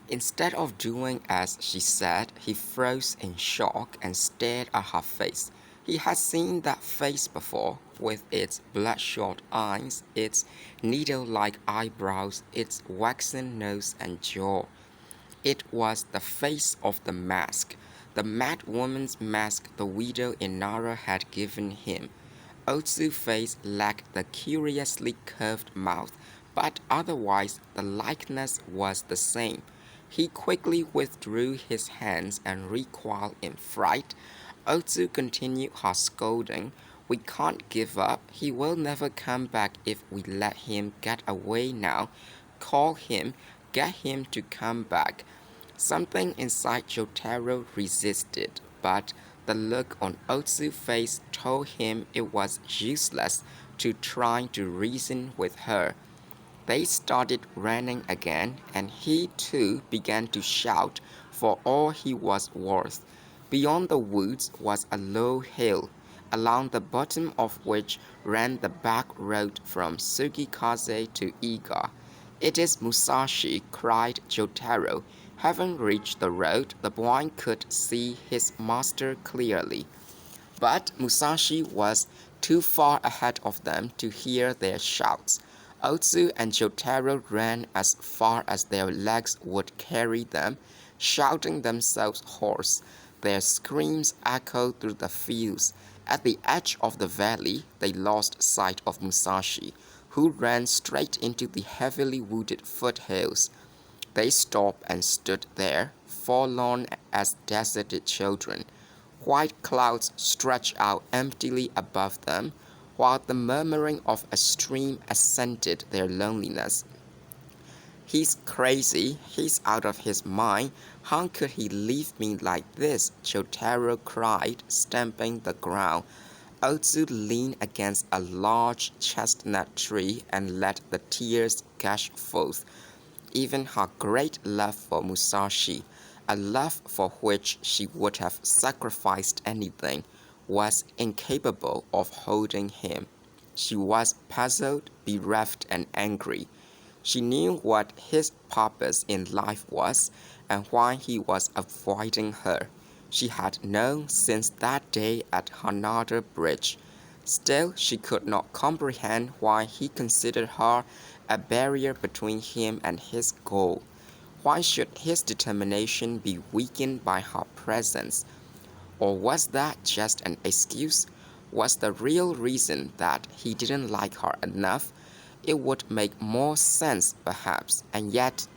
Instead of doing as she said, he froze in shock and stared at her face. He had seen that face before, with its bloodshot eyes, its needle-like eyebrows, its waxen nose and jaw. It was the face of the mask, the mad woman's mask the widow Inara had given him. Otsu's face lacked the curiously curved mouth, but otherwise the likeness was the same. He quickly withdrew his hands and recoiled in fright. Otsu continued her scolding. We can't give up. He will never come back if we let him get away now. Call him, get him to come back. Something inside Jotaro resisted, but the look on Otsu's face told him it was useless to try to reason with her. They started running again, and he too began to shout for all he was worth. Beyond the woods was a low hill, along the bottom of which ran the back road from Sugikaze to Iga. It is Musashi, cried Jotaro. Having reached the road, the boy could see his master clearly. But Musashi was too far ahead of them to hear their shouts. Otsu and Jotaro ran as far as their legs would carry them, shouting themselves hoarse. Their screams echoed through the fields. At the edge of the valley, they lost sight of Musashi, who ran straight into the heavily wooded foothills. They stopped and stood there, forlorn as deserted children. White clouds stretched out emptily above them, while the murmuring of a stream accented their loneliness. He's crazy, he's out of his mind. How could he leave me like this? Jotaro cried, stamping the ground. Otsu leaned against a large chestnut tree and let the tears gush forth. Even her great love for Musashi, a love for which she would have sacrificed anything, was incapable of holding him. She was puzzled, bereft, and angry. She knew what his purpose in life was and why he was avoiding her. She had known since that day at Hanada Bridge. Still, she could not comprehend why he considered her a barrier between him and his goal. Why should his determination be weakened by her presence? Or was that just an excuse? Was the real reason that he didn't like her enough? It would make more sense, perhaps, and yet,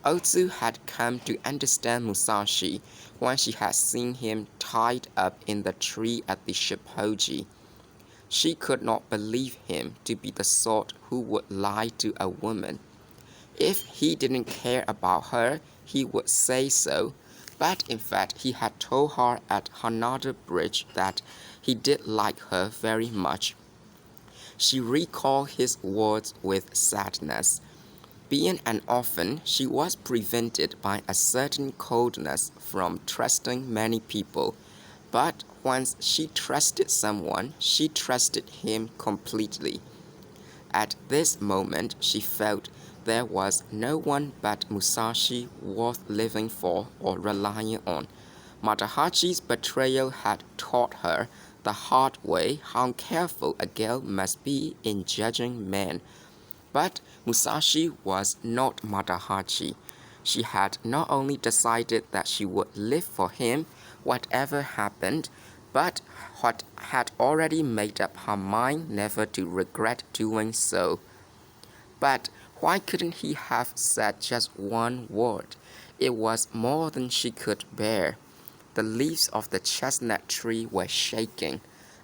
Otsu had come to understand Musashi when she had seen him tied up in the tree at the Shippoji. She could not believe him to be the sort who would lie to a woman. If he didn't care about her, he would say so, but in fact he had told her at Hanada Bridge that he did like her very much. She recalled his words with sadness. Being an orphan, she was prevented by a certain coldness from trusting many people, but once she trusted someone, she trusted him completely. At this moment, she felt there was no one but Musashi worth living for or relying on. Matahachi's betrayal had taught her the hard way how careful a girl must be in judging men. But Musashi was not Matahachi. She had not only decided that she would live for him, whatever happened, but had already made up her mind never to regret doing so. But why couldn't he have said just one word? It was more than she could bear. The leaves of the chestnut tree were shaking,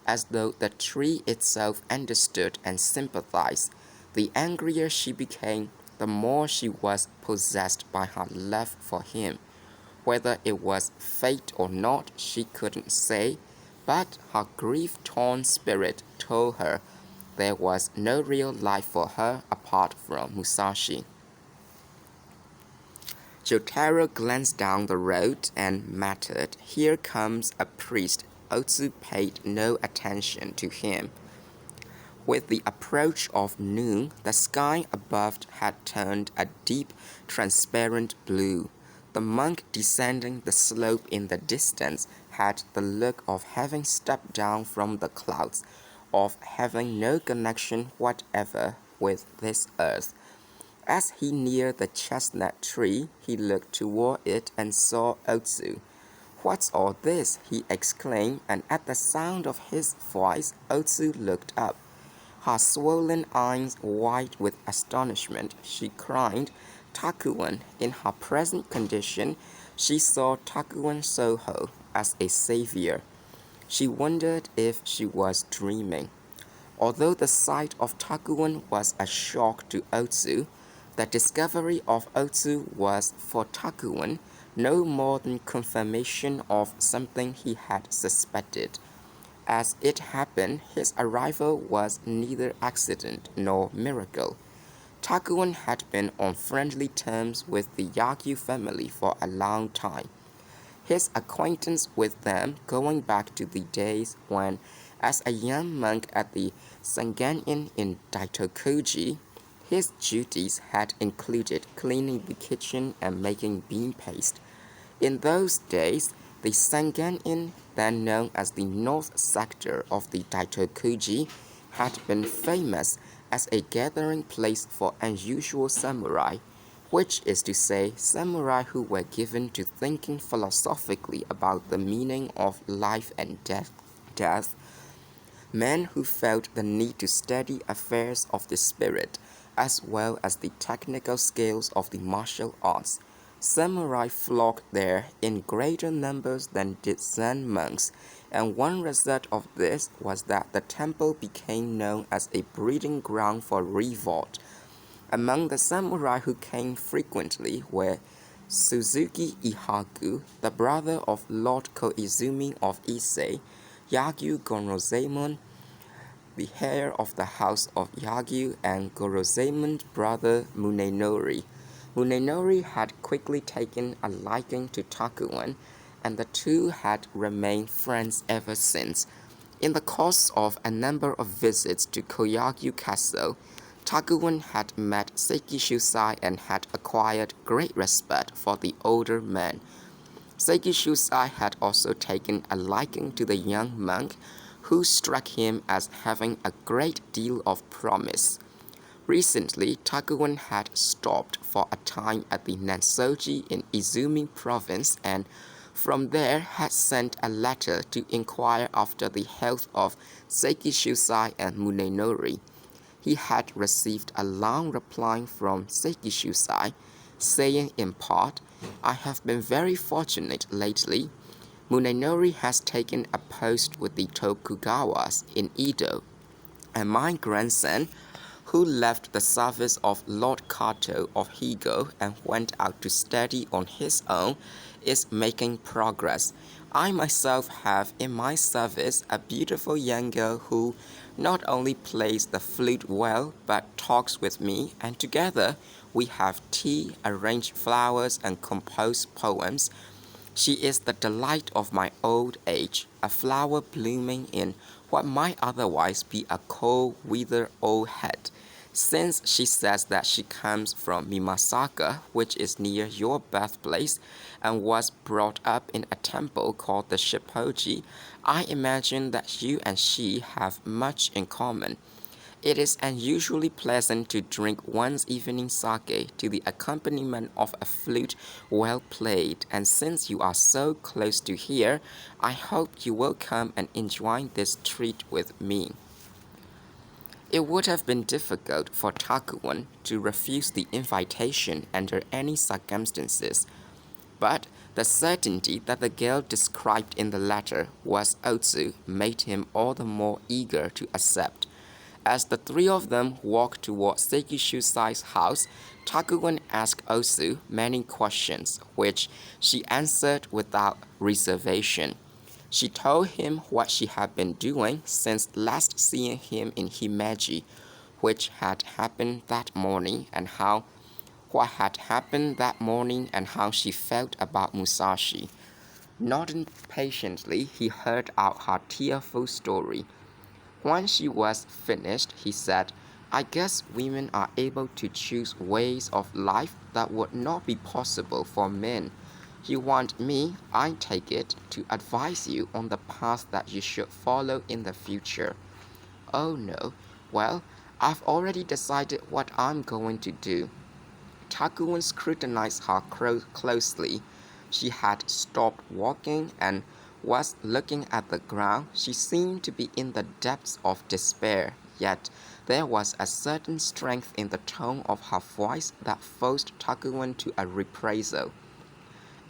as though the tree itself understood and sympathized. The angrier she became, the more she was possessed by her love for him. Whether it was fate or not, she couldn't say, but her grief-torn spirit told her there was no real life for her apart from Musashi. Jotaro glanced down the road and muttered, "Here comes a priest." Otsu paid no attention to him. With the approach of noon, the sky above had turned a deep, transparent blue. The monk descending the slope in the distance had the look of having stepped down from the clouds, of having no connection whatever with this earth. As he neared the chestnut tree, he looked toward it and saw Otsu. "What's all this?" he exclaimed, and at the sound of his voice, Otsu looked up. Her swollen eyes wide with astonishment, she cried, "Takuan!" In her present condition, she saw Takuan Soho as a savior. She wondered if she was dreaming. Although the sight of Takuan was a shock to Otsu, the discovery of Otsu was for Takuan no more than confirmation of something he had suspected. As it happened, his arrival was neither accident nor miracle. Takuan had been on friendly terms with the Yagyu family for a long time. His acquaintance with them going back to the days when, as a young monk at the Sangan Inn in Daitokuji, his duties had included cleaning the kitchen and making bean paste. In those days, the Sangan Inn, then known as the North Sector of the Daitokuji, had been famous as a gathering place for unusual samurai, which is to say, samurai who were given to thinking philosophically about the meaning of life and death, men who felt the need to study affairs of the spirit, as well as the technical skills of the martial arts. Samurai flocked there in greater numbers than did Zen monks, and one result of this was that the temple became known as a breeding ground for revolt. Among the samurai who came frequently were Suzuki Ihaku, the brother of Lord Koizumi of Ise, Yagyu Gorozaemon, the heir of the house of Yagyu, and Gorozaemon's brother Munenori. Munenori had quickly taken a liking to Takuan, and the two had remained friends ever since. In the course of a number of visits to Koyagyu Castle, Takuan had met Seiki Shusai and had acquired great respect for the older man. Seiki Shusai had also taken a liking to the young monk, who struck him as having a great deal of promise. Recently, Takuan had stopped for a time at the Nansoji in Izumi province and from there had sent a letter to inquire after the health of Seiki Shusai and Munenori. He had received a long reply from Seiki Shusai, saying in part, "I have been very fortunate lately. Munenori has taken a post with the Tokugawas in Edo, and my grandson, who left the service of Lord Kato of Higo and went out to study on his own, is making progress. I myself have in my service a beautiful young girl who not only plays the flute well but talks with me, and together we have tea, arrange flowers, and compose poems. She is the delight of my old age, a flower blooming in what might otherwise be a cold, withered old head. Since she says that she comes from Mimasaka, which is near your birthplace, and was brought up in a temple called the Shippoji, I imagine that you and she have much in common. It is unusually pleasant to drink one's evening sake to the accompaniment of a flute well played, and since you are so close to here, I hope you will come and enjoy this treat with me." It would have been difficult for Takuan to refuse the invitation under any circumstances, but the certainty that the girl described in the letter was Otsu made him all the more eager to accept. As the three of them walked toward Seiki Shusai's house, Takuan asked Otsu many questions, which she answered without reservation. She told him what she had been doing since last seeing him in Himeji, which had happened that morning, and what had happened that morning and how she felt about Musashi. Nodding patiently, he heard out her tearful story. When she was finished, he said, I guess women are able to choose ways of life that would not be possible for men. You want me, I take it, to advise you on the path that you should follow in the future. Oh no, well, I've already decided what I'm going to do. Takuan scrutinized her closely. She had stopped walking and was looking at the ground. She seemed to be in the depths of despair, yet there was a certain strength in the tone of her voice that forced Takuan to a reprisal.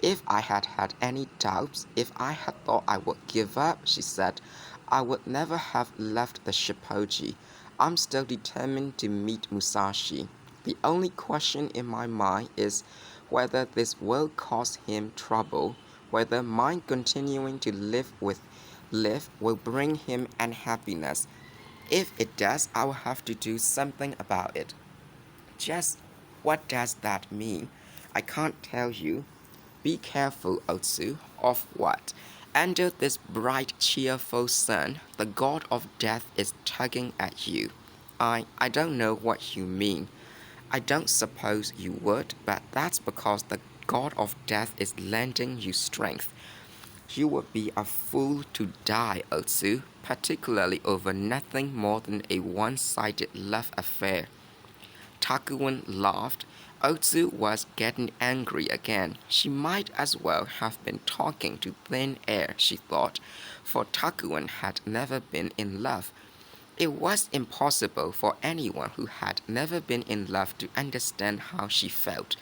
If I had had any doubts, if I had thought I would give up, she said, I would never have left the Shippoji. I'm still determined to meet Musashi. The only question in my mind is whether this will cause him trouble, whether my continuing to live will bring him unhappiness. If it does, I will have to do something about it. Just what does that mean? I can't tell you. Be careful, Otsu. Of what? Under this bright, cheerful sun, the god of death is tugging at you. I don't know what you mean. I don't suppose you would, but that's because the god of death is lending you strength. You would be a fool to die, Otsu, particularly over nothing more than a one-sided love affair. Takuan laughed. Otsu was getting angry again. She might as well have been talking to thin air, she thought, for Takuan had never been in love. It was impossible for anyone who had never been in love to understand how she felt.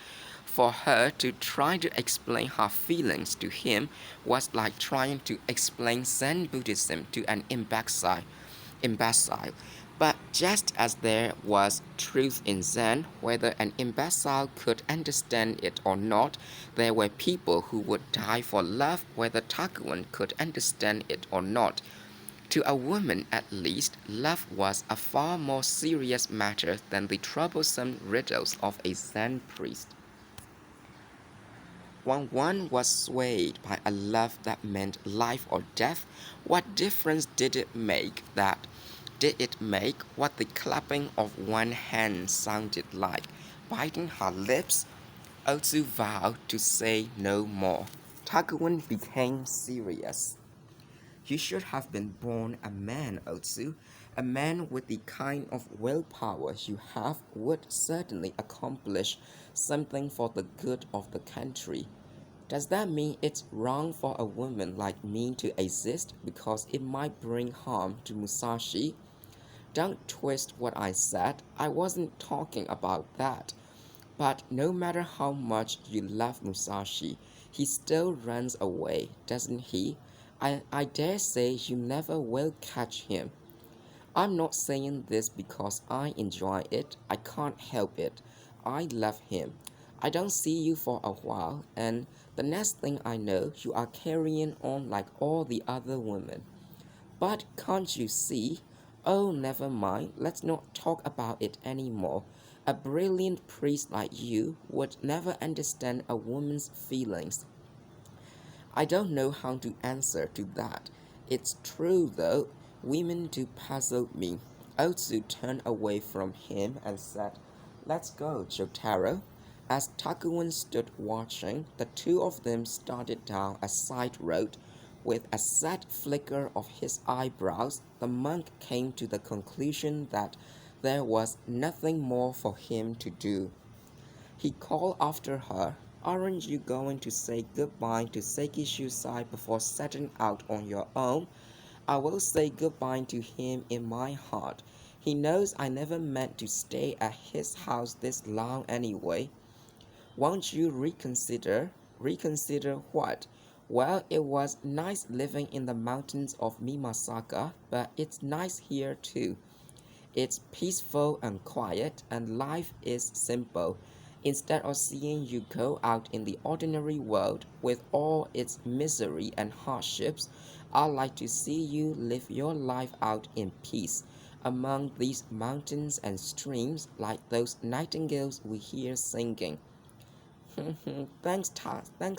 For her to try to explain her feelings to him was like trying to explain Zen Buddhism to an imbecile. But just as there was truth in Zen, whether an imbecile could understand it or not, there were people who would die for love whether Takuan could understand it or not. To a woman, at least, love was a far more serious matter than the troublesome riddles of a Zen priest. When one was swayed by a love that meant life or death, what difference did it make what the clapping of one hand sounded like? Biting her lips, Otsu vowed to say no more. Takuan became serious. You should have been born a man, Otsu. A man with the kind of willpower you have would certainly accomplish something for the good of the country. Does that mean it's wrong for a woman like me to exist because it might bring harm to Musashi? Don't twist what I said. I wasn't talking about that. But no matter how much you love Musashi, he still runs away, doesn't he? I dare say you never will catch him. I'm not saying this because I enjoy it. I can't help it. I love him. I don't see you for a while, and the next thing I know, you are carrying on like all the other women. But can't you see? Oh, never mind. Let's not talk about it anymore. A brilliant priest like you would never understand a woman's feelings. I don't know how to answer to that. It's true though. Women do puzzle me. Otsu turned away from him and said, Let's go, Jotaro. As Takuan stood watching, the two of them started down a side road. With a sad flicker of his eyebrows, the monk came to the conclusion that there was nothing more for him to do. He called after her, Aren't you going to say goodbye to Sekishusai before setting out on your own? I will say goodbye to him in my heart. He knows I never meant to stay at his house this long anyway. Won't you reconsider? Reconsider what? Well, it was nice living in the mountains of Mimasaka, but it's nice here too. It's peaceful and quiet, and life is simple. Instead of seeing you go out in the ordinary world with all its misery and hardships, I like to see you live your life out in peace among these mountains and streams like those nightingales we hear singing. Thanks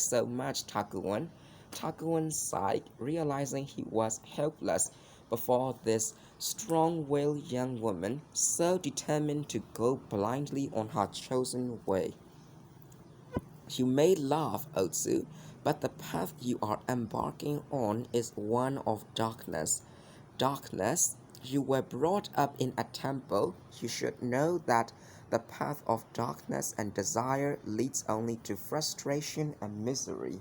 so much, Takuan. Takuan sighed, realizing he was helpless before this strong-willed young woman, so determined to go blindly on her chosen way. You may laugh, Otsu, but the path you are embarking on is one of darkness. Darkness? You were brought up in a temple. You should know that the path of darkness and desire leads only to frustration and misery.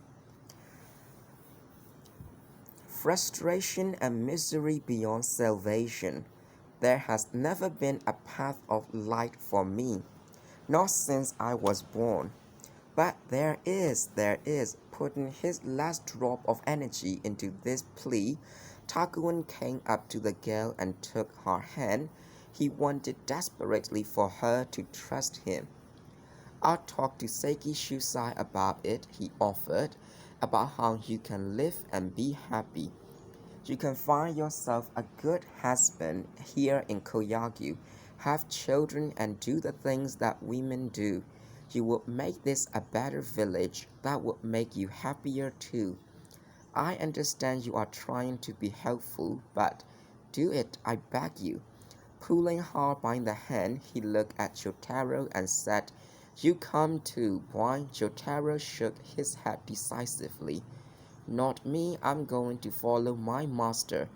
Frustration and misery beyond salvation. There has never been a path of light for me, not since I was born. But there is, putting his last drop of energy into this plea. Takuan came up to the girl and took her hand. He wanted desperately for her to trust him. I'll talk to Seiki Shusai about it, he offered, about how you can live and be happy. You can find yourself a good husband here in Koyagyu, have children and do the things that women do. You would make this a better village that would make you happier too. I understand you are trying to be helpful, but do it, I beg you. Pulling her by the hand, he looked at Jotaro and said, You come too, boy. Jotaro shook his head decisively. Not me, I'm going to follow my master.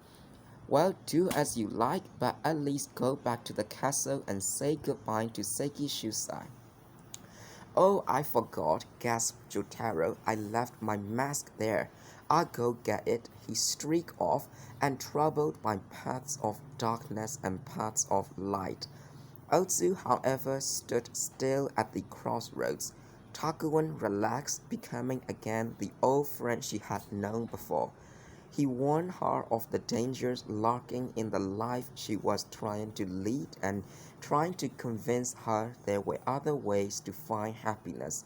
Well, do as you like, but at least go back to the castle and say goodbye to Seiki Shusai. Oh, I forgot, gasped Jotaro. I left my mask there. I'll go get it. He streaked off, and troubled by paths of darkness and paths of light. Otsu, however, stood still at the crossroads. Takuan relaxed, becoming again the old friend she had known before. He warned her of the dangers lurking in the life she was trying to lead and trying to convince her there were other ways to find happiness.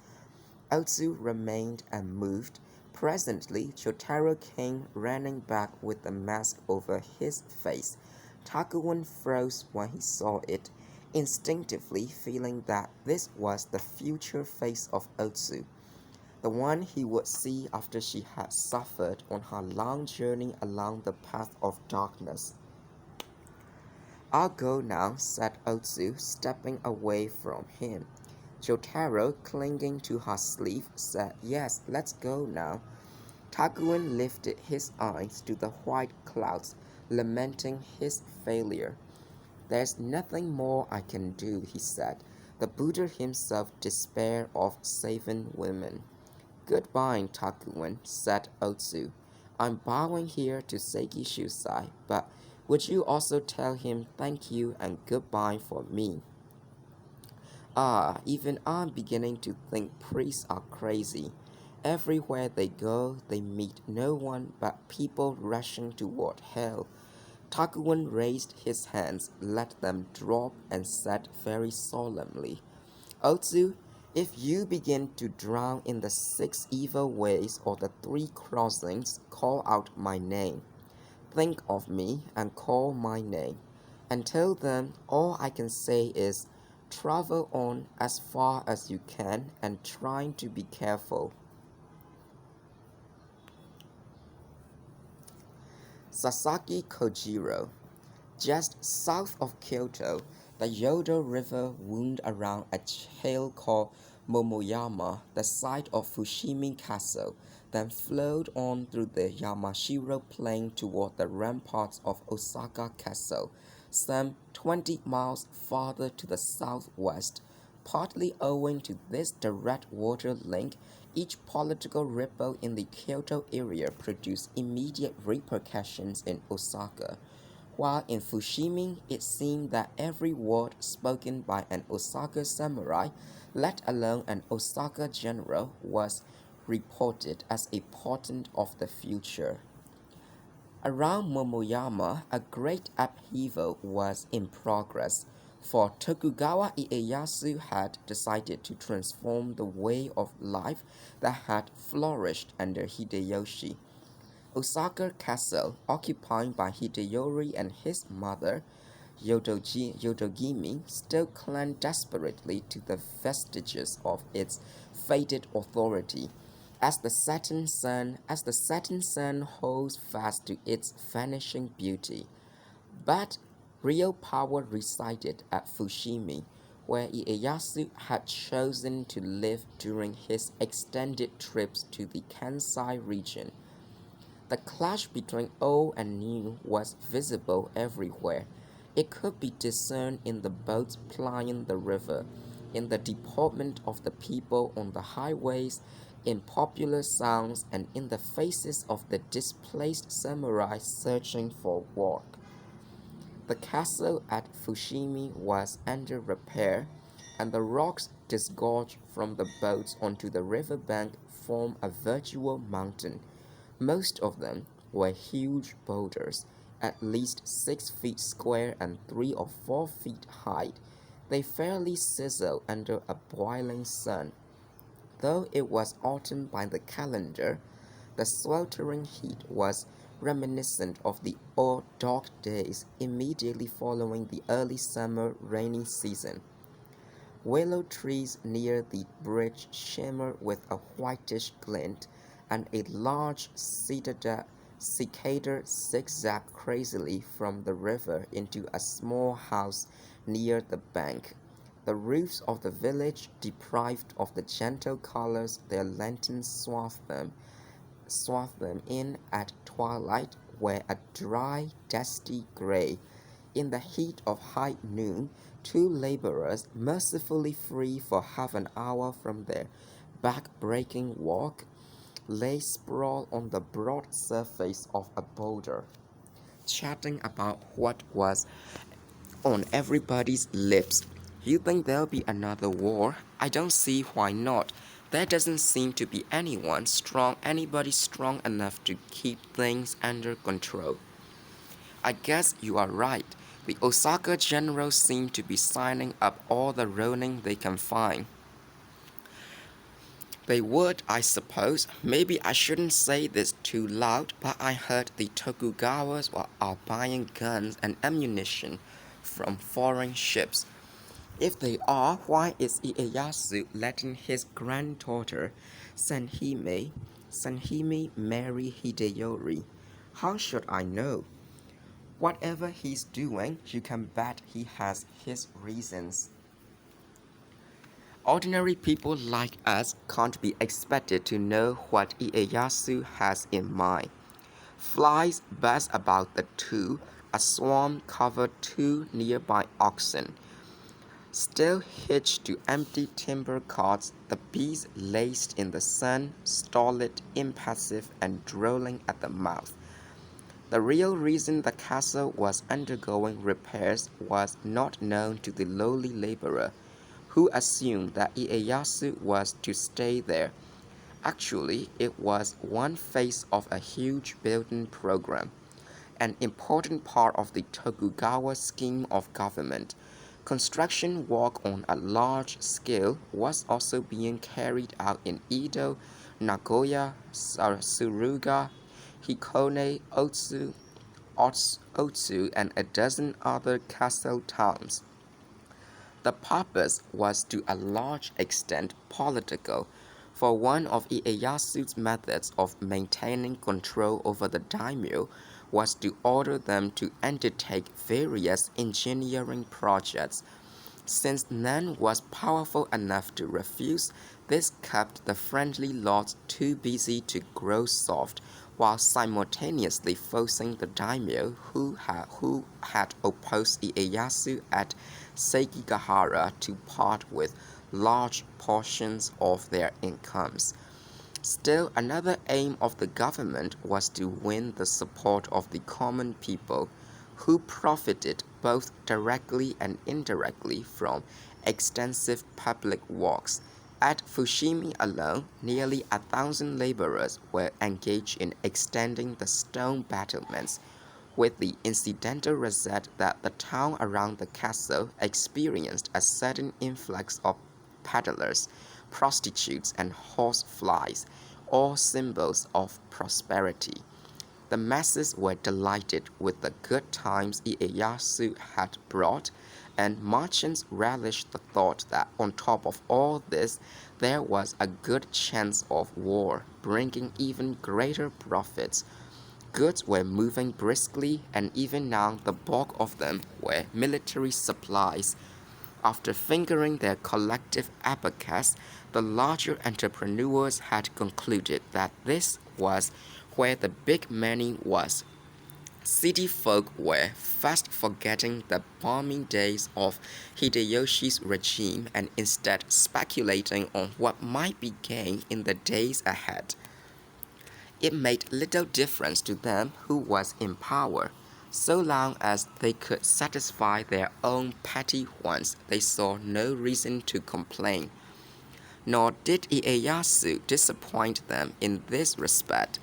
Otsu remained unmoved. Presently, Jotaro came running back with the mask over his face. Takuan froze when he saw it, instinctively feeling that this was the future face of Otsu, the one he would see after she had suffered on her long journey along the path of darkness. I'll go now, said Otsu, stepping away from him. Jotaro, clinging to her sleeve, said, Yes, let's go now. Takuan lifted his eyes to the white clouds, lamenting his failure. There's nothing more I can do, he said. The Buddha himself despaired of saving women. Goodbye, Takuan, said Otsu. I'm bowing here to Seiki Shusai, but would you also tell him thank you and goodbye for me? Ah, even I'm beginning to think priests are crazy. Everywhere they go, they meet no one but people rushing toward hell. Takuan raised his hands, let them drop, and said very solemnly, Otsu, if you begin to drown in the 6 evil ways or the 3 crossings, call out my name. Think of me and call my name. Until then, all I can say is, travel on as far as you can and try to be careful. Sasaki Kojirō. Just south of Kyoto, the Yodo River wound around a hill called Momoyama, the site of Fushimi Castle, then flowed on through the Yamashiro Plain toward the ramparts of Osaka Castle, some 20 miles farther to the southwest. Partly owing to this direct water link, each political ripple in the Kyoto area produced immediate repercussions in Osaka. While in Fushimi, it seemed that every word spoken by an Osaka samurai, let alone an Osaka general, was reported as a portent of the future. Around Momoyama, a great upheaval was in progress, for Tokugawa Ieyasu had decided to transform the way of life that had flourished under Hideyoshi. Osaka Castle, occupied by Hideyori and his mother, Yodogimi, still clung desperately to the vestiges of its faded authority, as the setting sun holds fast to its vanishing beauty. But real power resided at Fushimi, where Ieyasu had chosen to live during his extended trips to the Kansai region. The clash between old and new was visible everywhere. It could be discerned in the boats plying the river, in the deportment of the people on the highways, in popular songs, and in the faces of the displaced samurai searching for work. The castle at Fushimi was under repair, and the rocks disgorged from the boats onto the riverbank form a virtual mountain. Most of them were huge boulders, at least 6 feet square and 3 or 4 feet high. They fairly sizzled under a boiling sun. Though it was autumn by the calendar, the sweltering heat was reminiscent of the old dark days immediately following the early summer rainy season. Willow trees near the bridge shimmered with a whitish glint, and a large cicada zigzagged crazily from the river into a small house near the bank. The roofs of the village, deprived of the gentle colors their lanterns swathed them in at twilight, were a dry, dusty gray. In the heat of high noon, two laborers, mercifully free for half an hour from their back-breaking walk, lay sprawled on the broad surface of a boulder, chatting about what was on everybody's lips. You think there'll be another war? I don't see why not. There doesn't seem to be anybody strong enough to keep things under control. I guess you are right. The Osaka generals seem to be signing up all the ronin they can find. They would, I suppose. Maybe I shouldn't say this too loud, but I heard the Tokugawas are buying guns and ammunition from foreign ships. If they are, why is Ieyasu letting his granddaughter Sanhime marry Hideyori? How should I know? Whatever he's doing, you can bet he has his reasons. Ordinary people like us can't be expected to know what Ieyasu has in mind. Flies buzz about the two, a swarm covered two nearby oxen. Still hitched to empty timber carts, the bees laced in the sun, stolid, impassive, and drooling at the mouth. The real reason the castle was undergoing repairs was not known to the lowly laborer, who assumed that Ieyasu was to stay there. Actually, it was one phase of a huge building program, an important part of the Tokugawa scheme of government. Construction work on a large scale was also being carried out in Edo, Nagoya, Suruga, Hikone, Otsu, and a dozen other castle towns. The purpose was to a large extent political, for one of Ieyasu's methods of maintaining control over the daimyo was to order them to undertake various engineering projects. Since none was powerful enough to refuse, this kept the friendly lords too busy to grow soft, while simultaneously forcing the daimyo who had opposed Ieyasu at Sekigahara to part with large portions of their incomes. Still, another aim of the government was to win the support of the common people, who profited both directly and indirectly from extensive public works. At Fushimi alone, nearly 1,000 laborers were engaged in extending the stone battlements, with the incidental result that the town around the castle experienced a sudden influx of peddlers, prostitutes, and horseflies, all symbols of prosperity. The masses were delighted with the good times Ieyasu had brought, and merchants relished the thought that on top of all this, there was a good chance of war, bringing even greater profits. Goods were moving briskly, and even now the bulk of them were military supplies. After fingering their collective abacus, the larger entrepreneurs had concluded that this was where the big money was. City folk were fast forgetting the bombing days of Hideyoshi's regime and instead speculating on what might be gained in the days ahead. It made little difference to them who was in power. So long as they could satisfy their own petty wants, they saw no reason to complain. Nor did Ieyasu disappoint them in this respect,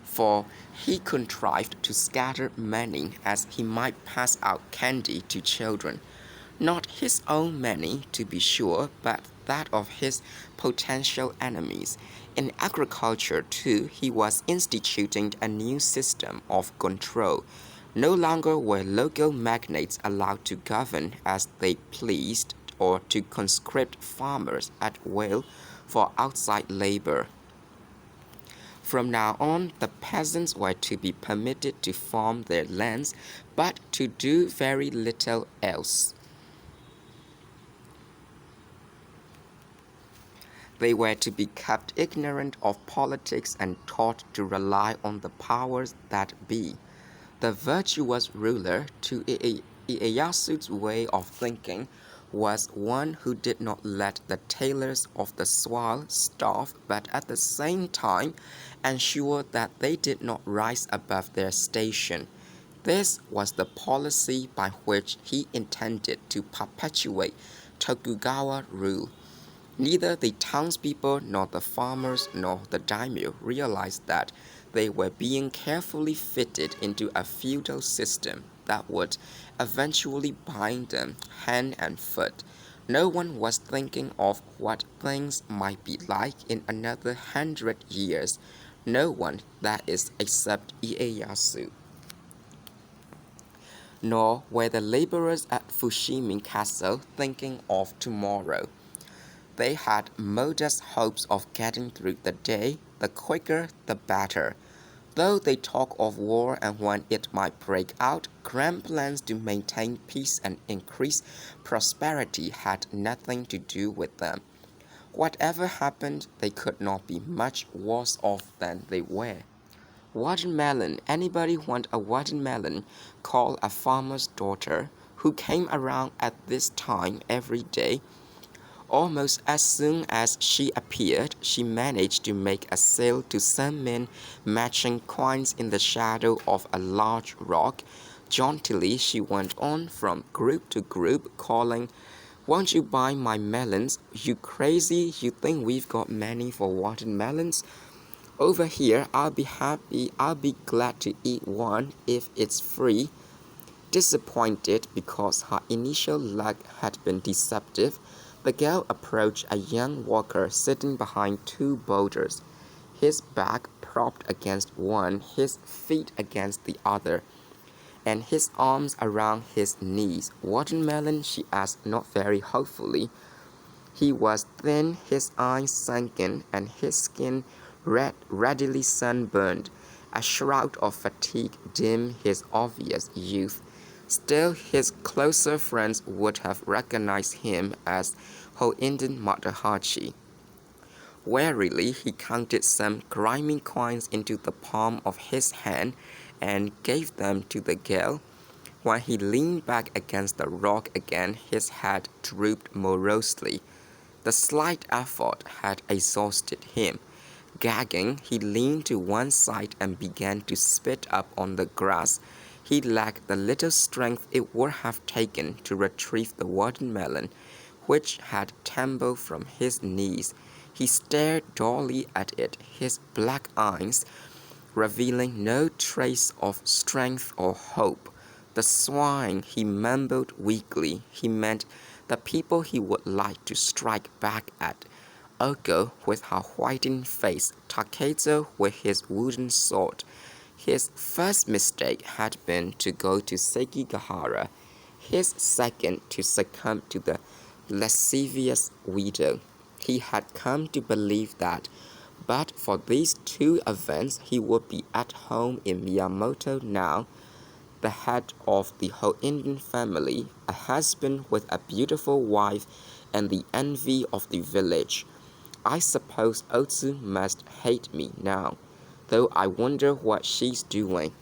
for he contrived to scatter money as he might pass out candy to children. Not his own money, to be sure, but that of his potential enemies. In agriculture, too, he was instituting a new system of control. No longer were local magnates allowed to govern as they pleased or to conscript farmers at will for outside labor. From now on, the peasants were to be permitted to farm their lands, but to do very little else. They were to be kept ignorant of politics and taught to rely on the powers that be. The virtuous ruler, to Ieyasu's way of thinking, was one who did not let the tailors of the soil starve, but at the same time ensured that they did not rise above their station. This was the policy by which he intended to perpetuate Tokugawa rule. Neither the townspeople nor the farmers nor the daimyo realized that they were being carefully fitted into a feudal system that would eventually bind them hand and foot. No one was thinking of what things might be like in another 100 years. No one, that is, except Ieyasu. Nor were the laborers at Fushimi Castle thinking of tomorrow. They had modest hopes of getting through the day, the quicker the better. Though they talk of war and when it might break out, grand plans to maintain peace and increase prosperity had nothing to do with them. Whatever happened, they could not be much worse off than they were. Watermelon, anybody want a watermelon? Called a farmer's daughter, who came around at this time every day. Almost as soon as she appeared, she managed to make a sale to some men matching coins in the shadow of a large rock. Jauntily, she went on from group to group, calling, "Won't you buy my melons? You crazy? You think we've got money for watermelons? Over here, I'll be glad to eat one if it's free." Disappointed because her initial luck had been deceptive, the girl approached a young walker sitting behind two boulders, his back propped against one, his feet against the other, and his arms around his knees. "Watermelon?" she asked, not very hopefully. He was thin, his eyes sunken, and his skin readily sunburned. A shroud of fatigue dimmed his obvious youth. Still, his closer friends would have recognized him as Hoinden Matahachi. Warily, he counted some grimy coins into the palm of his hand and gave them to the girl. When he leaned back against the rock again, his head drooped morosely. The slight effort had exhausted him. Gagging, he leaned to one side and began to spit up on the grass. He lacked the little strength it would have taken to retrieve the watermelon, which had tumbled from his knees. He stared dully at it, his black eyes revealing no trace of strength or hope. "The swine," he mumbled weakly. He meant the people he would like to strike back at. Oko with her whitened face, Takezo with his wooden sword. His first mistake had been to go to Sekigahara, his second to succumb to the lascivious widow. He had come to believe that But for these two events, he would be at home in Miyamoto now, the head of the whole Indian family, a husband with a beautiful wife, and the envy of the village. I suppose Otsu must hate me now, though I wonder what she's doing.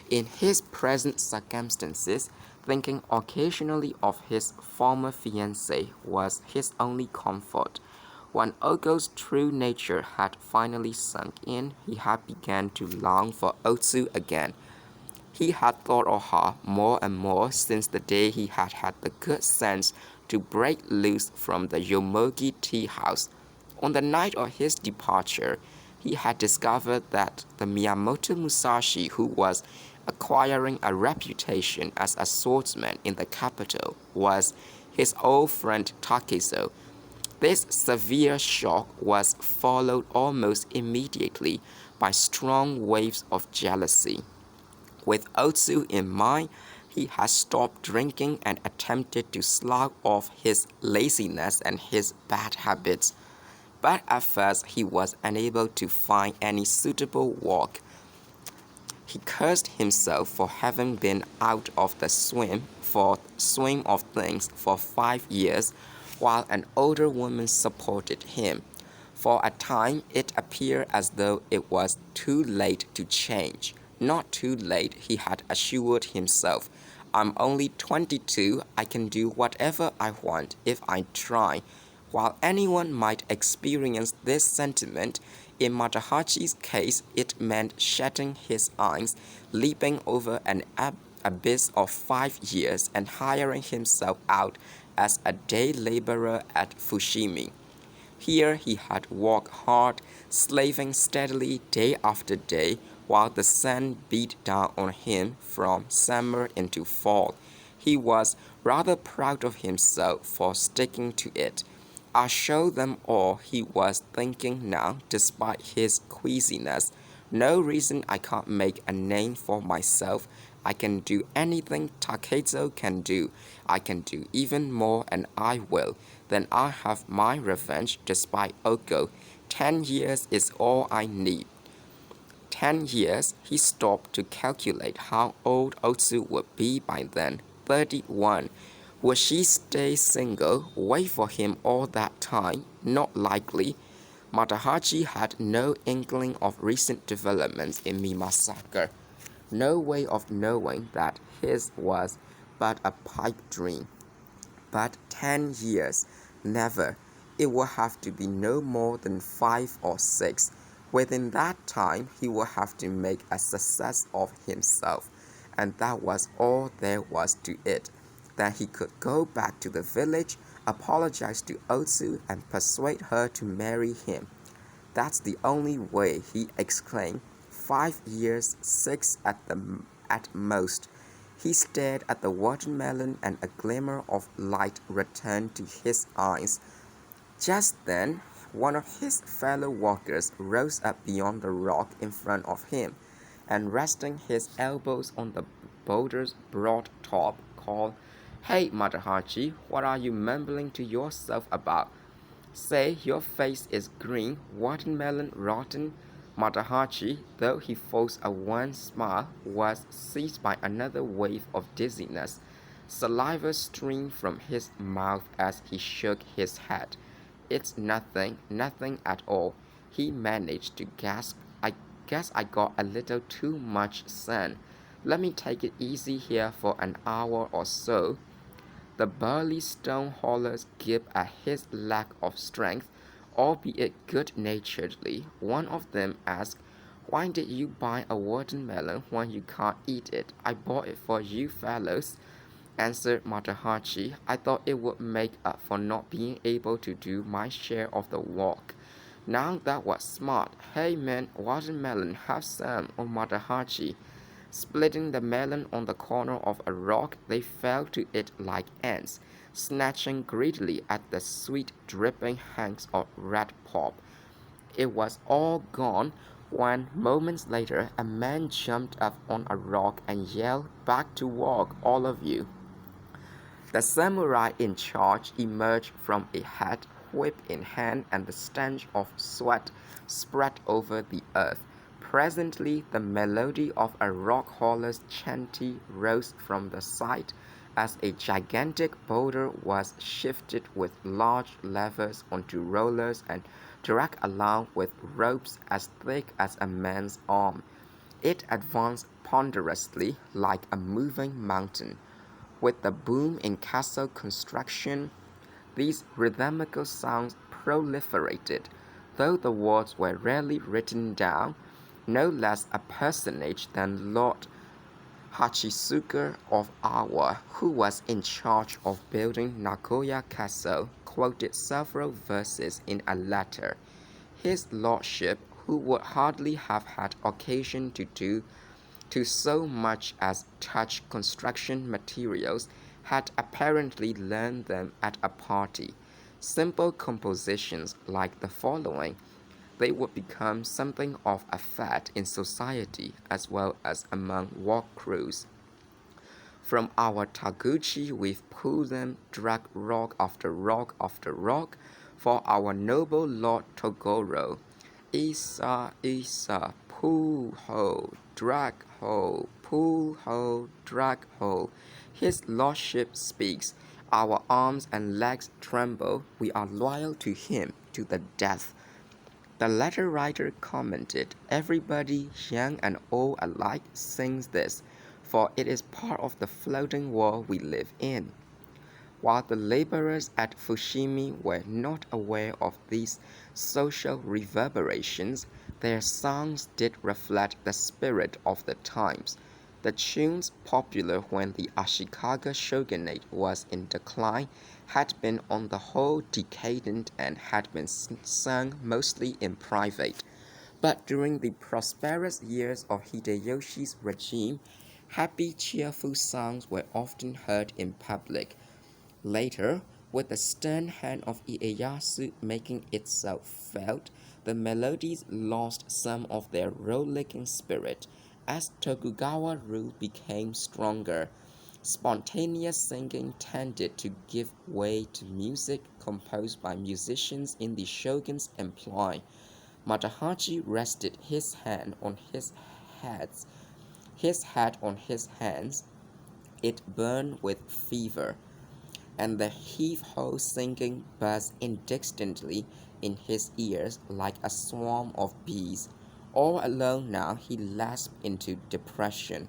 In his present circumstances, thinking occasionally of his former fiancée was his only comfort. When Ogo's true nature had finally sunk in, he had begun to long for Otsu again. He had thought of her more and more since the day he had had the good sense to break loose from the Yomogi tea house. On the night of his departure, he had discovered that the Miyamoto Musashi who was acquiring a reputation as a swordsman in the capital was his old friend Takezo. This severe shock was followed almost immediately by strong waves of jealousy. With Otsu in mind, he had stopped drinking and attempted to slug off his laziness and his bad habits. But at first he was unable to find any suitable work. He cursed himself for having been out of the swing of things for 5 years, while an older woman supported him. For a time it appeared as though it was too late to change. Not too late, he had assured himself. I'm only 22, I can do whatever I want if I try. While anyone might experience this sentiment, in Matahachi's case it meant shutting his eyes, leaping over an abyss of 5 years and hiring himself out as a day laborer at Fushimi. Here he had worked hard, slaving steadily day after day, while the sun beat down on him from summer into fall. He was rather proud of himself for sticking to it. I'll show them all, he was thinking now, despite his queasiness. No reason I can't make a name for myself. I can do anything Takezo can do. I can do even more, and I will. Then I'll have my revenge despite Oko. 10 years is all I need. 10 years, he stopped to calculate how old Otsu would be by then. 31. Would she stay single, wait for him all that time? Not likely. Matahachi had no inkling of recent developments in Mimasaka. No way of knowing that his was but a pipe dream. But 10 years, never. It will have to be no more than 5 or 6. Within that time, he will have to make a success of himself, and that was all there was to it. Then he could go back to the village, apologize to Otsu, and persuade her to marry him. That's the only way, he exclaimed. 5 years, 6 at most. He stared at the watermelon, and a glimmer of light returned to his eyes. Just then, one of his fellow walkers rose up beyond the rock in front of him, and resting his elbows on the boulder's broad top, called, "Hey, Matahachi, what are you mumbling to yourself about? Say, your face is green, watermelon rotten." Matahachi, though he forced a wan smile, was seized by another wave of dizziness. Saliva streamed from his mouth as he shook his head. "It's nothing, nothing at all," he managed to gasp. "I guess I got a little too much sun. Let me take it easy here for an hour or so." The burly stone haulers gibed at his lack of strength, albeit good-naturedly. One of them asked, "Why did you buy a watermelon when you can't eat it?" "I bought it for you fellows," answered Matahachi. "I thought it would make up for not being able to do my share of the work." Now that was smart. "Hey man, watermelon, have some," or Matahachi. Splitting the melon on the corner of a rock, they fell to it like ants, snatching greedily at the sweet dripping hanks of red pulp. It was all gone when, moments later, a man jumped up on a rock and yelled, "Back to work, all of you." The samurai in charge emerged from a hut whip in hand, and the stench of sweat spread over the earth. Presently, the melody of a rock hauler's chanty rose from the side as a gigantic boulder was shifted with large levers onto rollers and dragged along with ropes as thick as a man's arm. It advanced ponderously like a moving mountain. With the boom in castle construction, these rhythmical sounds proliferated, though the words were rarely written down. No less a personage than Lord Hachisuka of Awa, who was in charge of building Nagoya Castle, quoted several verses in a letter. His lordship, who would hardly have had occasion to do to so much as touch construction materials, had apparently learned them at a party. Simple compositions like the following, they would become something of a fad in society as well as among work crews. From our Taguchi, we've pulled them, dragged rock after rock after rock, for our noble Lord Togoro. Isa, Isa, pull ho, drag ho, pull ho, drag ho. His lordship speaks. Our arms and legs tremble. We are loyal to him to the death. The letter writer commented, everybody, young and old alike, sings this, for it is part of the floating world we live in. While the laborers at Fushimi were not aware of these social reverberations, their songs did reflect the spirit of the times. The tunes popular when the Ashikaga shogunate was in decline had been on the whole decadent and had been sung mostly in private. But during the prosperous years of Hideyoshi's regime, happy, cheerful songs were often heard in public. Later, with the stern hand of Ieyasu making itself felt, the melodies lost some of their rollicking spirit. As Tokugawa rule became stronger, spontaneous singing tended to give way to music composed by musicians in the shogun's employ. Matahachi rested his head on his hands. It burned with fever, and the heave-ho singing buzzed indistinctly in his ears like a swarm of bees. All alone now, he lapsed into depression.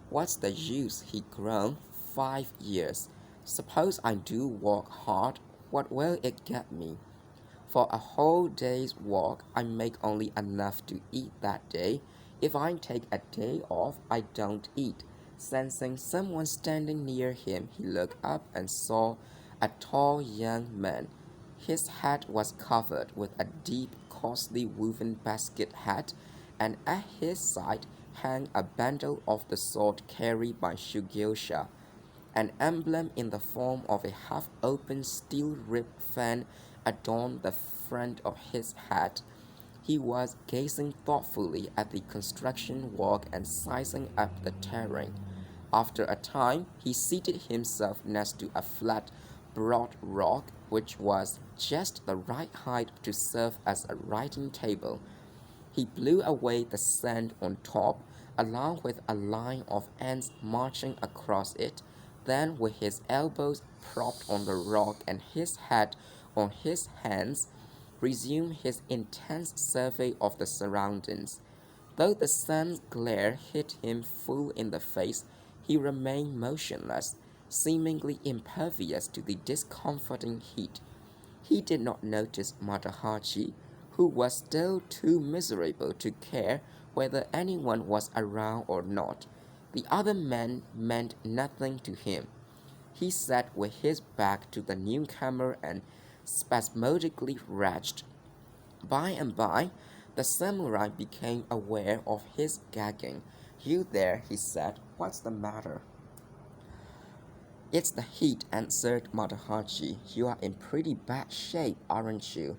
What's the use, he groaned. 5 years. Suppose I do work hard, what will it get me? For a whole day's work, I make only enough to eat that day. If I take a day off, I don't eat. Sensing someone standing near him, he looked up and saw a tall young man. His head was covered with a deep, costly woven basket hat, and at his side hung a bundle of the sort carried by Shugeisha. An emblem in the form of a half-open steel-ribbed fan adorned the front of his hat. He was gazing thoughtfully at the construction work and sizing up the terrain. After a time, he seated himself next to a flat, broad rock which was just the right height to serve as a writing table. He blew away the sand on top, along with a line of ants marching across it, then with his elbows propped on the rock and his head on his hands, resumed his intense survey of the surroundings. Though the sun's glare hit him full in the face, he remained motionless, seemingly impervious to the discomforting heat. He did not notice Matahachi, who was still too miserable to care whether anyone was around or not. The other men meant nothing to him. He sat with his back to the newcomer and spasmodically retched. By and by, the samurai became aware of his gagging. You there, he said, what's the matter? It's the heat, answered Matahachi. You are in pretty bad shape, aren't you?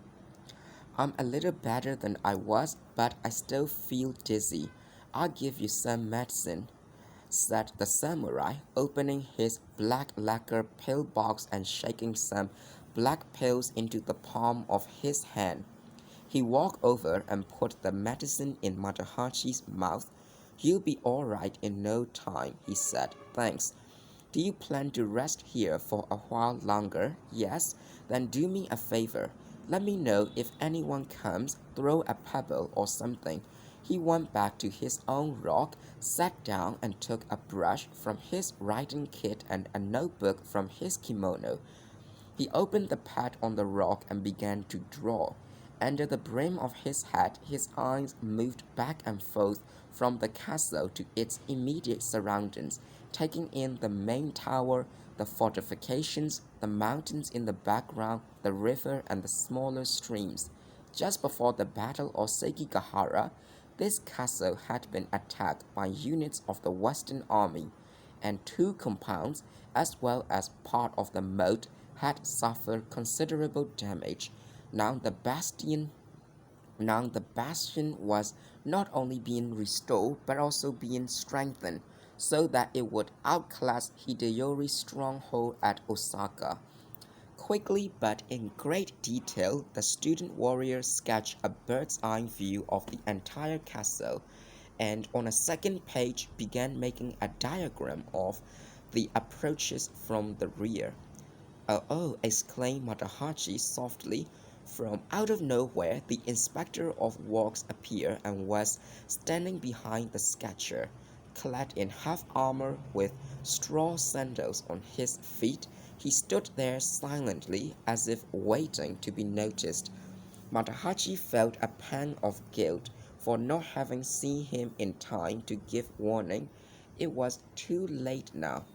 I'm a little better than I was, but I still feel dizzy. I'll give you some medicine, said the samurai, opening his black lacquer pillbox and shaking some black pills into the palm of his hand. He walked over and put the medicine in Matahachi's mouth. "You'll be all right in no time," he said. "Thanks. Do you plan to rest here for a while longer? Yes? Then do me a favor. Let me know if anyone comes. Throw a pebble or something." He went back to his own rock, sat down and took a brush from his writing kit and a notebook from his kimono. He opened the pad on the rock and began to draw. Under the brim of his hat, his eyes moved back and forth from the castle to its immediate surroundings, taking in the main tower, the fortifications, the mountains in the background, the river, and the smaller streams. Just before the Battle of Sekigahara, this castle had been attacked by units of the Western Army, and two compounds, as well as part of the moat, had suffered considerable damage. Now the bastion was not only being restored but also being strengthened so that it would outclass Hideyori's stronghold at Osaka. Quickly but in great detail, the student warrior sketched a bird's eye view of the entire castle, and on a second page began making a diagram of the approaches from the rear. "Oh, oh!" exclaimed Matahachi softly. From out of nowhere, the inspector of works appeared and was standing behind the sketcher, clad in half armor with straw sandals on his feet. He stood there silently, as if waiting to be noticed. Matahachi felt a pang of guilt for not having seen him in time to give warning. It was too late now.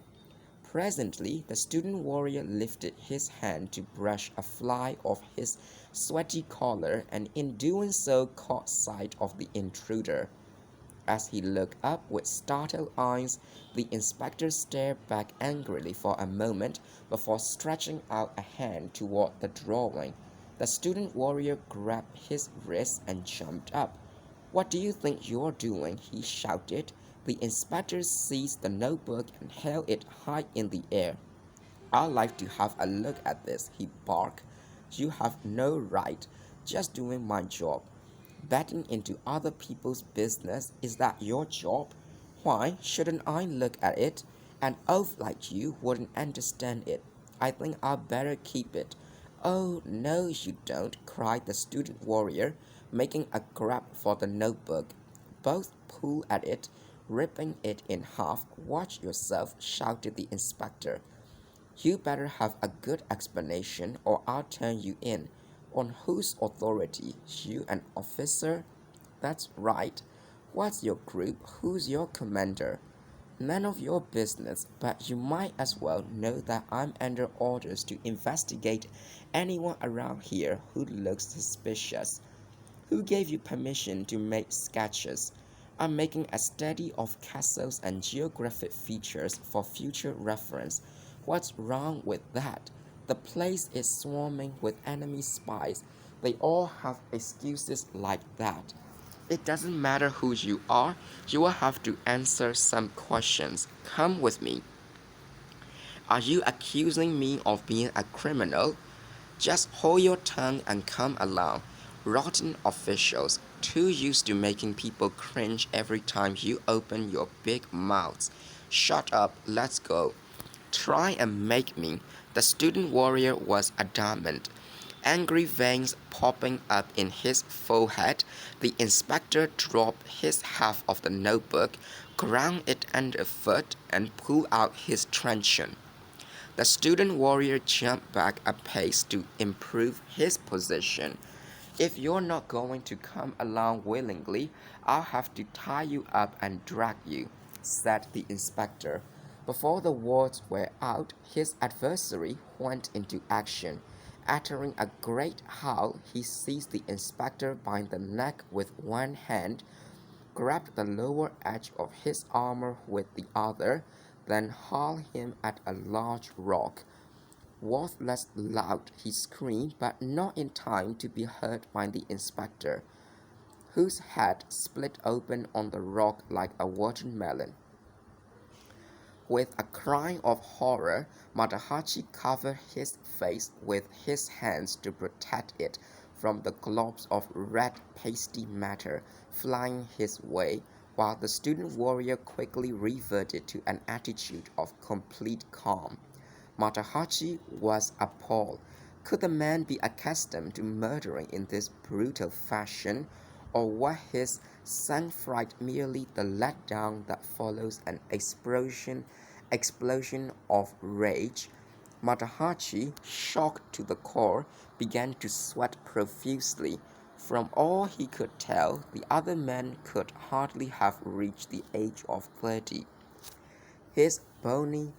Presently, the student warrior lifted his hand to brush a fly off his sweaty collar, and in doing so caught sight of the intruder. As he looked up with startled eyes, the inspector stared back angrily for a moment before stretching out a hand toward the drawing. The student warrior grabbed his wrist and jumped up. "What do you think you're doing?" he shouted. The inspector seized the notebook and held it high in the air. "I'd like to have a look at this," he barked. "You have no right. Just doing my job. Betting into other people's business, is that your job? Why shouldn't I look at it? An oaf like you wouldn't understand it. I think I'd better keep it." "Oh, no, you don't," cried the student warrior, making a grab for the notebook. Both pulled at it, ripping it in half. "Watch yourself," shouted the inspector. "You better have a good explanation or I'll turn you in." "On whose authority? You an officer?" "That's right. What's your group? Who's your commander?" "None of your business, but you might as well know that I'm under orders to investigate anyone around here who looks suspicious." "Who gave you permission to make sketches?" "I'm making a study of castles and geographic features for future reference." "What's wrong with that? The place is swarming with enemy spies. They all have excuses like that." "It doesn't matter who you are. You will have to answer some questions. Come with me." "Are you accusing me of being a criminal?" "Just hold your tongue and come along. Rotten officials, too used to making people cringe every time you open your big mouths. Shut up, let's go." "Try and make me." The student warrior was adamant, angry veins popping up in his forehead. The inspector dropped his half of the notebook, ground it underfoot, and pulled out his truncheon. The student warrior jumped back a pace to improve his position. "If you're not going to come along willingly, I'll have to tie you up and drag you," said the inspector. Before the words were out, his adversary went into action. Uttering a great howl, he seized the inspector by the neck with one hand, grabbed the lower edge of his armor with the other, then hurled him at a large rock. "Worthless loud!" he screamed, but not in time to be heard by the inspector, whose head split open on the rock like a watermelon. With a cry of horror, Matahachi covered his face with his hands to protect it from the globs of red pasty matter flying his way, while the student warrior quickly reverted to an attitude of complete calm. Matahachi was appalled. Could the man be accustomed to murdering in this brutal fashion, or was his sang-froid merely the letdown that follows an explosion of rage? Matahachi, shocked to the core, began to sweat profusely. From all he could tell, the other man could hardly have reached the age of 30. His bony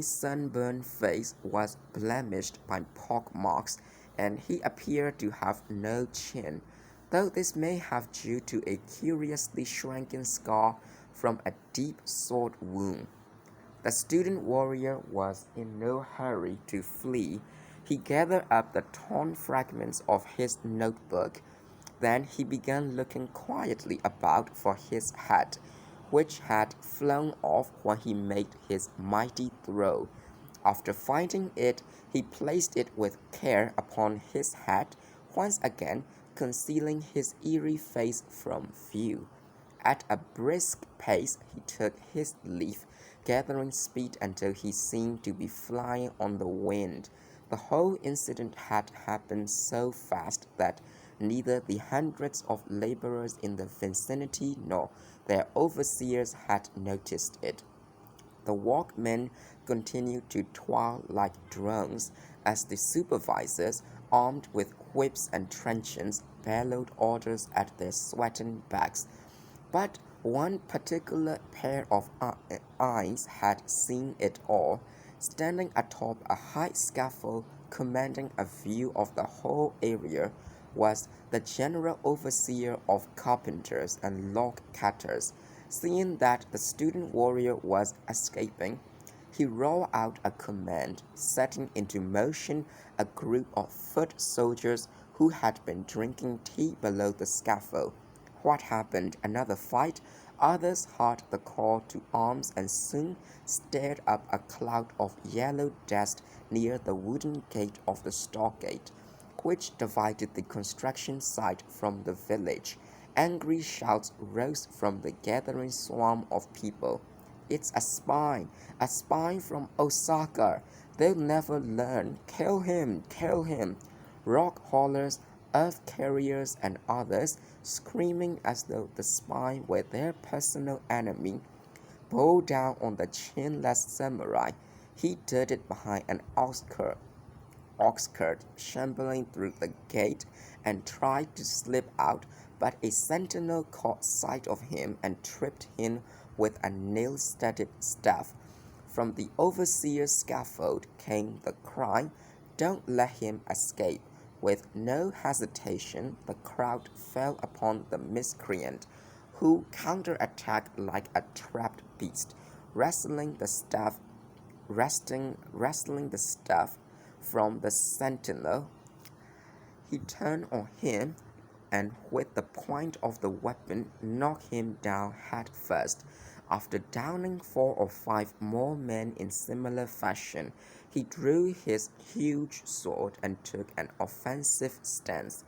sunburned face was blemished by pockmarks, and he appeared to have no chin, though this may have due to a curiously shrunken scar from a deep sword wound. The student warrior was in no hurry to flee. He gathered up the torn fragments of his notebook. Then he began looking quietly about for his hat, which had flown off when he made his mighty throw. After finding it, he placed it with care upon his hat, once again concealing his eerie face from view. At a brisk pace he took his leave, gathering speed until he seemed to be flying on the wind. The whole incident had happened so fast that neither the hundreds of laborers in the vicinity nor their overseers had noticed it. The workmen continued to toil like drones as the supervisors, armed with whips and truncheons, bellowed orders at their sweating backs. But one particular pair of eyes had seen it all. Standing atop a high scaffold commanding a view of the whole area was the general overseer of carpenters and log cutters. Seeing that the student warrior was escaping, he roared out a command, setting into motion a group of foot soldiers who had been drinking tea below the scaffold. What happened? Another fight? Others heard the call to arms and soon stirred up a cloud of yellow dust near the wooden gate of the stockade, which divided the construction site from the village. Angry shouts rose from the gathering swarm of people. It's a spy from Osaka. They'll never learn. Kill him, kill him. Rock haulers, earth carriers, and others, screaming as though the spy were their personal enemy, bowed down on the chinless samurai. He darted behind an ox cart, shambling through the gate, and tried to slip out, but a sentinel caught sight of him and tripped him with a nail-studded staff. From the overseer's scaffold came the cry, "Don't let him escape." With no hesitation, the crowd fell upon the miscreant, who counterattacked like a trapped beast, wresting the staff from the sentinel. He turned on him and with the point of the weapon knocked him down head first. After downing 4 or 5 more men in similar fashion, he drew his huge sword and took an offensive stance.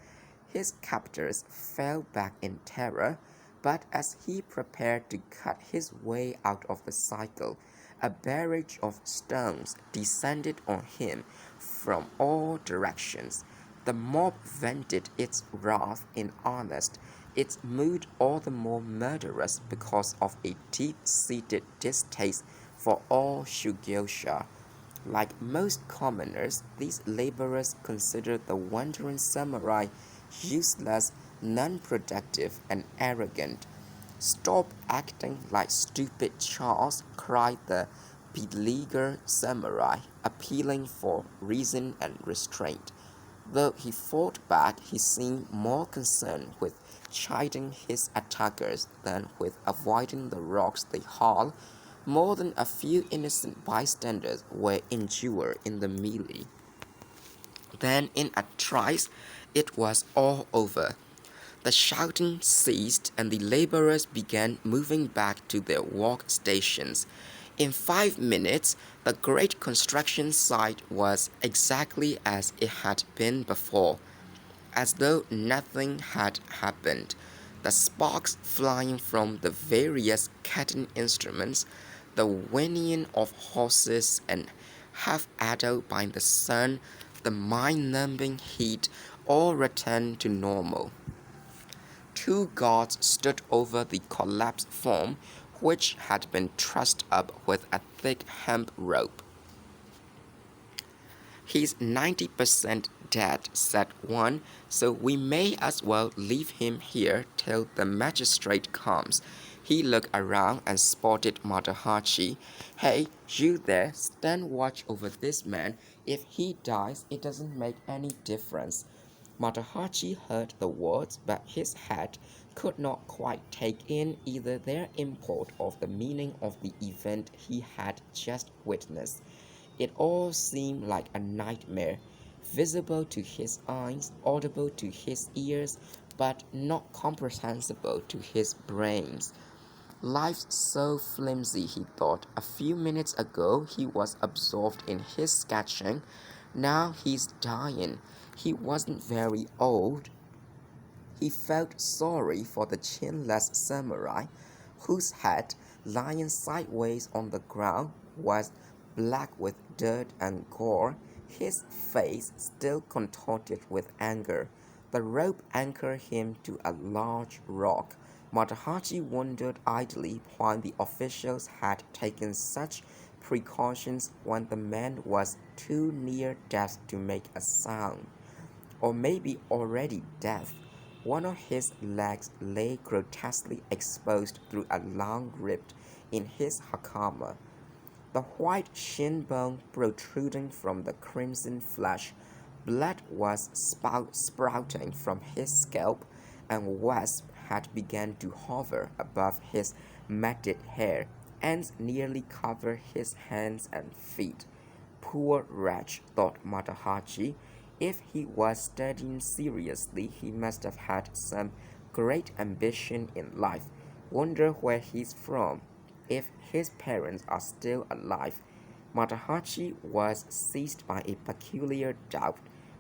His captors fell back in terror, but as he prepared to cut his way out of the cycle, a barrage of stones descended on him from all directions. The mob vented its wrath in earnest, its mood all the more murderous because of a deep-seated distaste for all Shugyosha. Like most commoners, these laborers considered the wandering samurai useless, non-productive, and arrogant. "Stop acting like stupid Charles," cried the beleaguered samurai, appealing for reason and restraint. Though he fought back, he seemed more concerned with chiding his attackers than with avoiding the rocks they hurled. More than a few innocent bystanders were injured in the melee. Then in a trice it was all over. The shouting ceased, and the laborers began moving back to their work stations. In 5 minutes, the great construction site was exactly as it had been before, as though nothing had happened. The sparks flying from the various cutting instruments, the whinnying of horses, and half addled by the sun, the mind-numbing heat, all returned to normal. Two guards stood over the collapsed form, which had been trussed up with a thick hemp rope. "He's 90% dead," said one, "so we may as well leave him here till the magistrate comes." He looked around and spotted Matahachi. "Hey, you there, stand watch over this man. If he dies, it doesn't make any difference." Matahachi heard the words, but his head could not quite take in either their import or the meaning of the event he had just witnessed. It all seemed like a nightmare, visible to his eyes, audible to his ears, but not comprehensible to his brains. Life's so flimsy, he thought. A few minutes ago he was absorbed in his sketching. Now he's dying. He wasn't very old. He felt sorry for the chinless samurai, whose head, lying sideways on the ground, was black with dirt and gore, his face still contorted with anger. The rope anchored him to a large rock. Matahachi wondered idly why the officials had taken such precautions when the man was too near death to make a sound. Or maybe already deaf. One of his legs lay grotesquely exposed through a long rift in his hakama, the white shin bone protruding from the crimson flesh. Blood was sprouting from his scalp, and wasps had begun to hover above his matted hair. Ants nearly covered his hands and feet. Poor wretch, thought Matahachi. If he was studying seriously, he must have had some great ambition in life. Wonder where he's from, if his parents are still alive. Matahachi was seized by a peculiar doubt.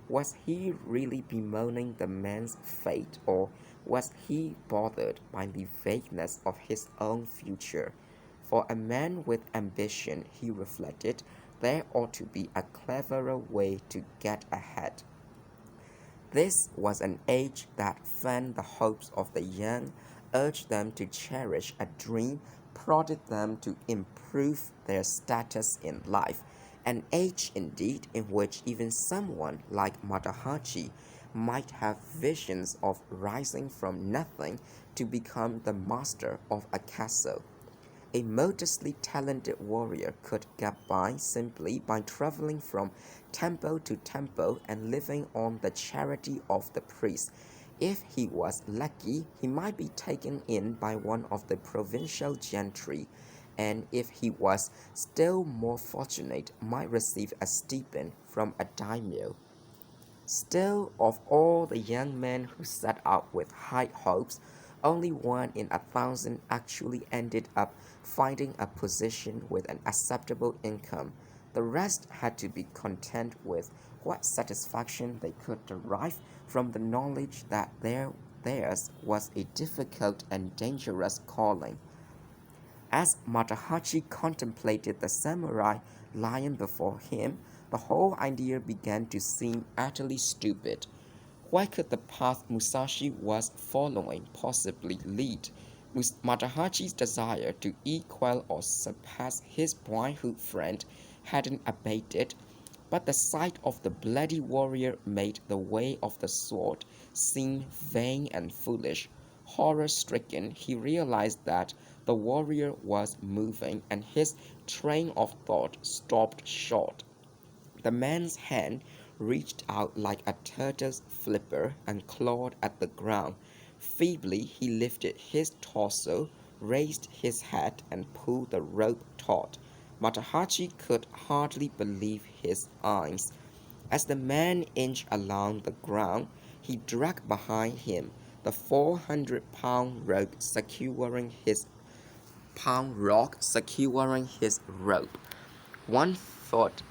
Was he really bemoaning the man's fate, or was he bothered by the vagueness of his own future? For a man with ambition, he reflected, there ought to be a cleverer way to get ahead. This was an age that fanned the hopes of the young, urged them to cherish a dream, prodded them to improve their status in life. An age, indeed, in which even someone like Matahachi might have visions of rising from nothing to become the master of a castle. A modestly talented warrior could get by simply by traveling from temple to temple and living on the charity of the priest. If he was lucky, he might be taken in by one of the provincial gentry, and if he was still more fortunate, might receive a stipend from a daimyo. Still, of all the young men who set out with high hopes, only one in 1,000 actually ended up finding a position with an acceptable income. The rest had to be content with what satisfaction they could derive from the knowledge that theirs was a difficult and dangerous calling. As Matahachi contemplated the samurai lying before him, the whole idea began to seem utterly stupid. Why could the path Musashi was following possibly lead? Matahachi's desire to equal or surpass his boyhood friend hadn't abated, but the sight of the bloody warrior made the way of the sword seem vain and foolish. Horror-stricken, he realized that the warrior was moving, and his train of thought stopped short. The man's hand reached out like a turtle's flipper and clawed at the ground. Feebly he lifted his torso, raised his head, and pulled the rope taut. Matahachi could hardly believe his eyes. As the man inched along the ground, he dragged behind him the 400-pound rope securing his 6-pound rock securing his rope. 1 foot,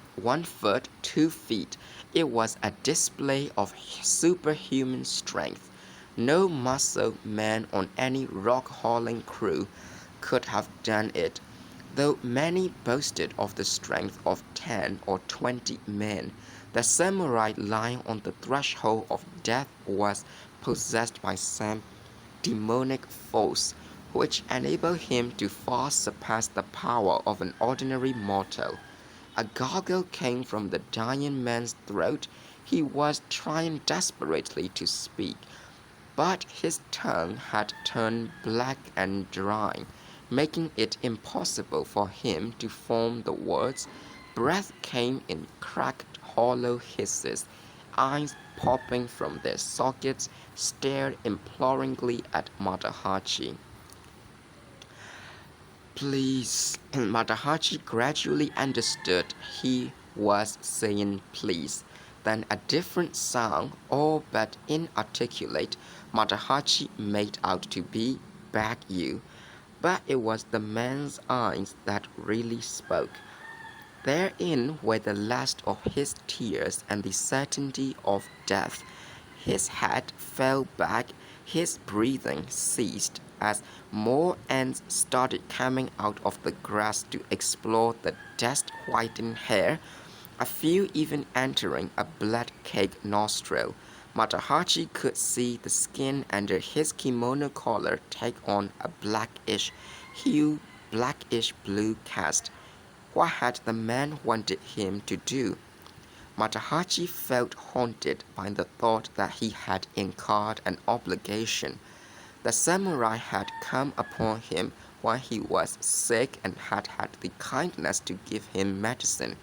2 feet. It was a display of superhuman strength. No muscle man on any rock-hauling crew could have done it, though many boasted of the strength of 10 or 20 men. The samurai lying on the threshold of death was possessed by some demonic force, which enabled him to far surpass the power of an ordinary mortal. A gurgle came from the dying man's throat. He was trying desperately to speak, but his tongue had turned black and dry, making it impossible for him to form the words. Breath came in cracked, hollow hisses. Eyes popping from their sockets stared imploringly at Matahachi. Please. Matahachi gradually understood he was saying please. Then a different sound, all but inarticulate, Matahachi made out to be beg you. But it was the man's eyes that really spoke. Therein were the last of his tears and the certainty of death. His head fell back, his breathing ceased as more ants started coming out of the grass to explore the dust-whitened hair, a few even entering a blood-caked nostril. Matahachi could see the skin under his kimono collar take on a blackish hue, blackish blue cast. What had the man wanted him to do? Matahachi felt haunted by the thought that he had incurred an obligation. The samurai had come upon him while he was sick and had had the kindness to give him medicine.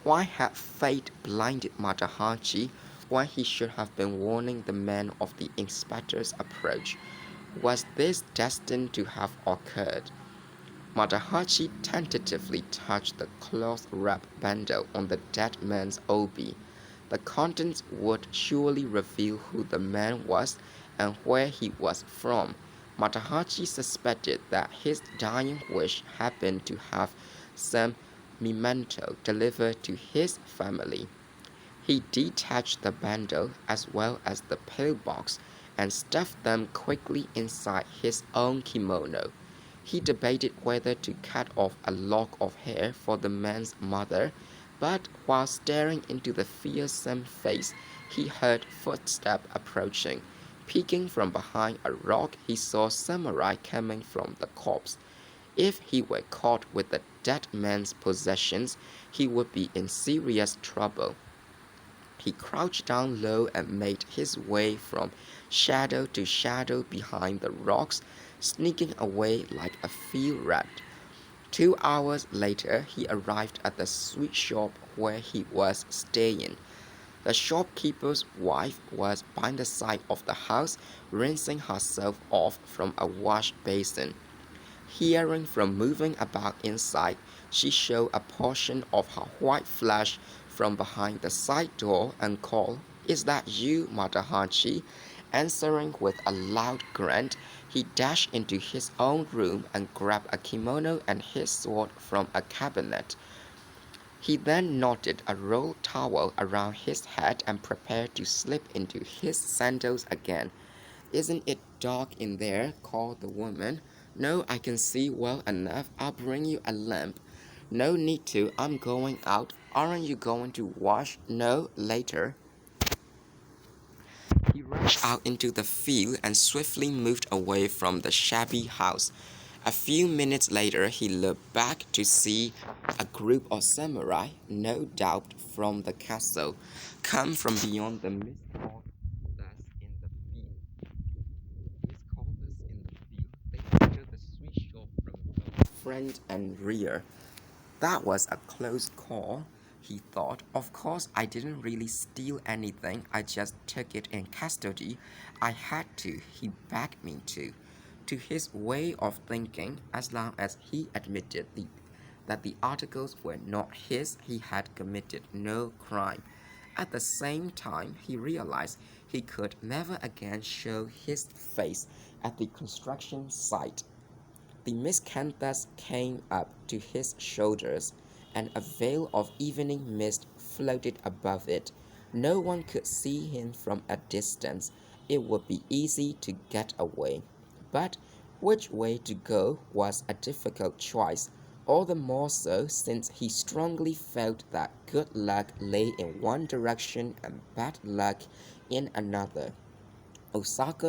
Why had fate blinded Matahachi when he should have been warning the man of the inspector's approach? Was this destined to have occurred? Matahachi tentatively touched the cloth-wrapped bundle on the dead man's obi. The contents would surely reveal who the man was and where he was from. Matahachi suspected that his dying wish had been to have some memento delivered to his family. He detached the bundle as well as the pillbox and stuffed them quickly inside his own kimono. He debated whether to cut off a lock of hair for the man's mother, but while staring into the fearsome face, he heard footsteps approaching. Peeking from behind a rock, he saw samurai coming from the corpse. If he were caught with the dead man's possessions, he would be in serious trouble. He crouched down low and made his way from shadow to shadow behind the rocks, sneaking away like a field rat. 2 hours later, he arrived at the sweet shop where he was staying. The shopkeeper's wife was by the side of the house, rinsing herself off from a wash basin. Hearing from moving about inside, she showed a portion of her white flesh from behind the side door and called, "Is that you, Matahachi?" Answering with a loud grunt, he dashed into his own room and grabbed a kimono and his sword from a cabinet. He then knotted a rolled towel around his head and prepared to slip into his sandals again. "Isn't it dark in there?" called the woman. "No, I can see well enough. I'll bring you a lamp." "No need to. I'm going out." "Aren't you going to wash?" "No, later." He rushed out into the field and swiftly moved away from the shabby house. A few minutes later, he looked back to see a group of samurai, no doubt from the castle, come from beyond the mist cordless in the field. They entered the sweet shop from both front and rear. That was a close call, he thought. Of course, I didn't really steal anything. I just took it in custody. I had to. He begged me to. To his way of thinking, as long as he admitted that the articles were not his, he had committed no crime. At the same time, he realized he could never again show his face at the construction site. The miscanthus came up to his shoulders, and a veil of evening mist floated above it. No one could see him from a distance. It would be easy to get away. But which way to go was a difficult choice, all the more so since he strongly felt that good luck lay in one direction and bad luck in another. Osaka